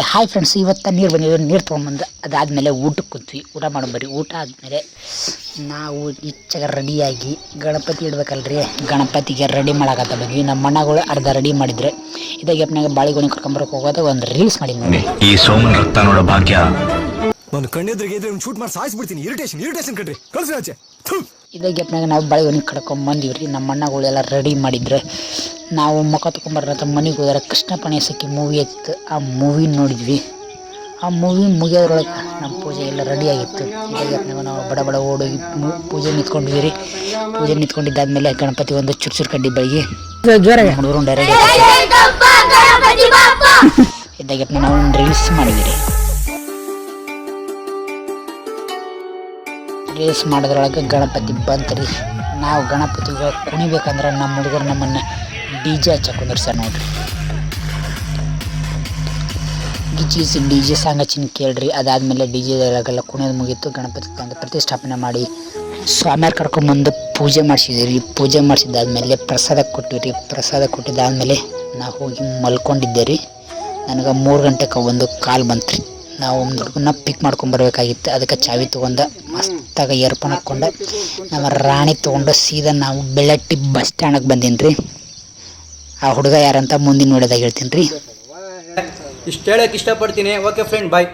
Hi friends, ಇವತ್ತು ನೀರು ಬಂದಿದ್ದು. ನೀರು ತೊಗೊಂಬಂದು ಅದಾದಮೇಲೆ ಊಟಕ್ಕೆ ಕೂತ್ವಿ. ಊಟ ಮಾಡೋಬರಿ. ಊಟ ಆದಮೇಲೆ ನಾವು ಈಚೆಗೆ ರೆಡಿಯಾಗಿ ಗಣಪತಿ ಇಡ್ಬೇಕಲ್ರಿ, ಗಣಪತಿಗೆ ರೆಡಿ ಮಾಡಾಕತ್ತ ಬಂದ್ವಿ. ನಮ್ಮ ಅಣ್ಣಗಳು ಅರ್ಧ ರೆಡಿ ಮಾಡಿದ್ರೆ ಇದಾಗ ಎಪ್ನಾಗ ಬಾಳಿಗೊಣಿ ಕರ್ಕೊಂಬರಕ್ಕೆ ಹೋಗೋದು ಒಂದು ರೀಲ್ಸ್ ಮಾಡಿ ನೋಡಿ. ಈ ಸೋಮನ್ ರಕ್ತ ನೋಡೋ ಭಾಗ್ಯ ನಾನು ಕಣ್ಣೆದ್ರಿಗೆ ಇದ್ರೆ ಶೂಟ್ ಮಾಡಿ ಸಾಯಿಸ್ಬಿಡ್ತೀನಿ. ಇರಿಟೇಷನ್ ಕಣ್ರಿ, ಕಳ್ಸಿ ಆಚೆ. ಇದಾಗ ಎಪ್ನಾಗ ನಾವು ಬಾಳಿಗೊಣಿ ಕಡ್ಕೊಂಬಂದಿವ್ರಿ. ನಮ್ಮ ಅಣ್ಣಗಳೆಲ್ಲ ರೆಡಿ ಮಾಡಿದ್ರೆ ನಾವು ಮುಖ ತೊಗೊಂಬರ್ರಂತ ಮನೆಗೆ ಹೋದ್ರೆ ಕೃಷ್ಣ ಸಖಿ ಮೂವಿ ಇತ್ತು. ಆ ಮೂವಿ ನೋಡಿದ್ವಿ. ಆ ಮೂವಿ ಮುಗಿಯೋದ್ರೊಳಗೆ ನಮ್ಮ ಪೂಜೆ ಎಲ್ಲ ರೆಡಿ ಆಗಿತ್ತು. ಇದಾಗ ನಾವು ಬಡ ಓಡೋಗಿ ಪೂಜೆ ನಿಂತ್ಕೊಂಡ್ವಿ ರೀ. ಪೂಜೆ ನಿಂತ್ಕೊಂಡಿದ್ದಾದ್ಮೇಲೆ ಗಣಪತಿ ಒಂದು ಚುರ್ಚುರ್ ಕಡ್ಡಿ ಬೆಳಗ್ಗೆ ಹುಡುಗರು ಡೈರೆಕ್ಟ್ ಇದ್ದಾಗ ನಾವು ರೀಲ್ಸ್ ಮಾಡಿದ್ವಿ ರೀ. ರೀಲ್ಸ್ ಮಾಡೋದ್ರೊಳಗೆ ಗಣಪತಿ ಬಂತು ರೀ. ನಾವು ಗಣಪತಿಗೆ ಕುಣಿಬೇಕಂದ್ರೆ ನಮ್ಮ ಹುಡುಗರು ನಮ್ಮನ್ನು DJ ಹಚ್ಚಾಕೊಂಡ್ರು ಸರ್ ನೋಡ್ರಿ. ಡಿ ಜೆ ಸಾಂಗ್ ಹಚ್ಚಿನ ಕೇಳ್ರಿ. ಅದಾದಮೇಲೆ DJದೆಲ್ಲ ಕುಣಿಯೋದು ಮುಗೀತು. ಗಣಪತಿ ತಂದು ಪ್ರತಿಷ್ಠಾಪನೆ ಮಾಡಿ ಸ್ವಾಮಿಯಾರು ಕರ್ಕೊಂಬಂದು ಪೂಜೆ ಮಾಡಿಸಿದ್ವಿ ರೀ. ಪೂಜೆ ಮಾಡಿಸಿದ್ದಾದ್ಮೇಲೆ ಪ್ರಸಾದ ಕೊಟ್ಟಿವಿ ರೀ. ಪ್ರಸಾದ ಕೊಟ್ಟಿದ್ದಾದಮೇಲೆ ನಾವು ಹೋಗಿ ಮಲ್ಕೊಂಡಿದ್ದೆ ರೀ. ನನಗೆ 3 ಗಂಟೆಗೆ ಒಂದು ಕಾಲ್ ಬಂತು ರೀ. ನಾವು ಒಂದು ಹುಡುಗನ ಪಿಕ್ ಮಾಡ್ಕೊಂಬರ್ಬೇಕಾಗಿತ್ತು. ಅದಕ್ಕೆ ಚಾವಿ ತೊಗೊಂಡು ಮಸ್ತಾಗ ಏರ್ಪನ್ ಹಾಕ್ಕೊಂಡು ನಮ್ಮ ರಾಣಿ ತೊಗೊಂಡು ಸೀದಾ ನಾವು ಬೆಳ್ಳಟ್ಟಿ ಬಸ್ ಸ್ಟ್ಯಾಂಡಿಗೆ ಬಂದೀನಿ ರೀ. ಆ ಹುಡುಗ ಯಾರಂತ ಮುಂದಿನ ನೋಡೋದಾಗ ಹೇಳ್ತೀನಿ ರೀ. ಇಷ್ಟು ಹೇಳಕ್ಕೆ ಇಷ್ಟಪಡ್ತೀನಿ. ಓಕೆ ಫ್ರೆಂಡ್, ಬಾಯ್.